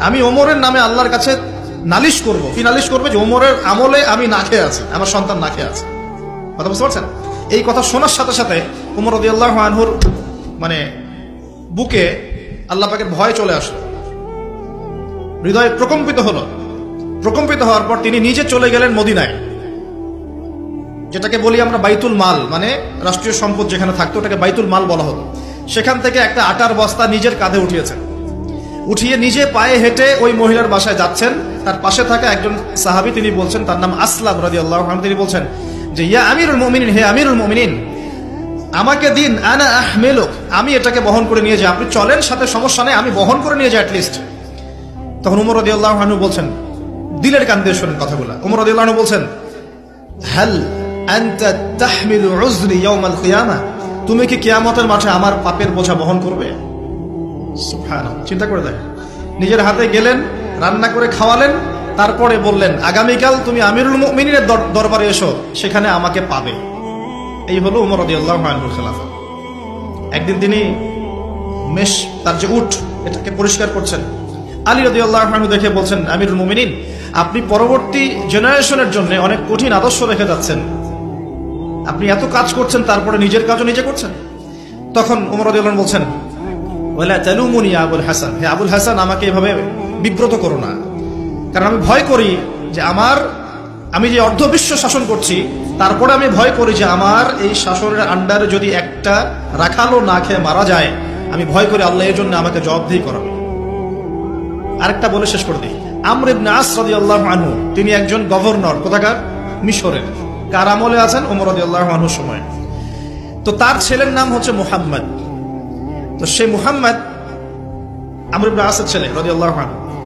আমি ওমরের নামে আল্লাহর কাছে নালিশ করব। কি নালিশ করবে? যে ওমরের আমলে আমি না খেয়ে আছি, আমার সন্তান না খেয়ে আছে। কথা বুঝতে পারছেন? এই কথা শোনার সাথে সাথে ওমর রাদিয়াল্লাহু আনহুর মানে বুকে আল্লাহ পাকের ভয় চলে আসলো, হৃদয় প্রকম্পিত হলো। প্রকম্পিত হওয়ার পর তিনি নিজে চলে গেলেন মদিনায়, যেটাকে বলি আমরা বাইতুল মাল, মানে রাষ্ট্রীয় সম্পদ যেখানে থাকতো ওটাকে বাইতুল মাল বলা হতো। সেখান থেকে একটা আটার বস্তা নিজের কাঁধে উঠিয়েছেন, উঠিয়ে নিজে পায়ে হেঁটে ওই মহিলার বাসায় যাচ্ছেন। তার পাশে থাকা একজন সাহাবী, তিনি বলছেন, তার নাম আসলাম রাদিয়াল্লাহু আনহু, তিনি বলছেন যে ইয়া আমিরুল মুমিনিন, হে আমিরুল মুমিনিন, আমাকে দিন, আনা আহমিলুক, আমি এটাকে বহন করে নিয়ে যাই, আপনি চলেন সাথে, সমস্যা নেই, আমি বহন করে নিয়ে যাই অ্যাটলিস্ট। তখন ওমর রাদিয়াল্লাহু আনহু বলছেন, দিলের কান দিয়ে শোনেন কথাগুলো, ওমর রাদিয়াল্লাহু আনহু বলছেন, হাল আনতা তাহমিলু উযরি ইয়াউমাল কিয়ামা, তুমি কি কিয়ামতের মাঠে আমার পাপের বোঝা বহন করবে? সুবহানাল্লাহ, চিন্তা করে দেখেন। নিজের হাতে গেলেন, রান্না করে খাওয়ালেন, তারপরে বললেন আগামীকাল তুমি আমিরুল মুমিনিনের দরবারে এসো, সেখানে আমাকে পাবে। এই হলো ওমর রাদিয়াল্লাহু আনহুর খেলাফত। একদিন তিনি মেষ, তার যে উট, এটাকে পরিষ্কার করছেন। আলী রাদিয়াল্লাহু আনহু দেখে বলছেন, আমিরুল মুমিনিন, আপনি পরবর্তী জেনারেশনের জন্য অনেক কঠিন আদর্শ রেখে যাচ্ছেন, আপনি এত কাজ করছেন তারপরে নিজের কাজও নিজে করছেন। তখন ওমর রাদিয়াল্লাহু আনহু বলছেন, ওয়ালা তালুমুনি ইয়া আবুল হাসান, হে আবুল হাসান, আমাকে এভাবে বিব্রত করো না, কারণ আমি ভয় করি যে আমি যে অর্ধবিশ্ব শাসন করছি, তারপরে আমি ভয় করি যে আমার এই শাসনের আন্ডারে যদি একটা রাখালও না খেয়ে মারা যায়, আমি ভয় করি আল্লাহ এর জন্য আমাকে জবাবদিহি করাবে। আরেকটা বলে শেষ করে দিই, আমর ইবনে আস রাদিয়াল্লাহু আনহু, তিনি একজন গভর্নর, কোথাকার? মিশরের। কার আমলে আছেন? ওমর রাদিয়াল্লাহু আনহুর সময়। তো তার ছেলের নাম হচ্ছে মুহাম্মদ। তো সেই মুহাম্মদ আমর ইবনে আসের ছেলে রাদিয়াল্লাহু আনহু।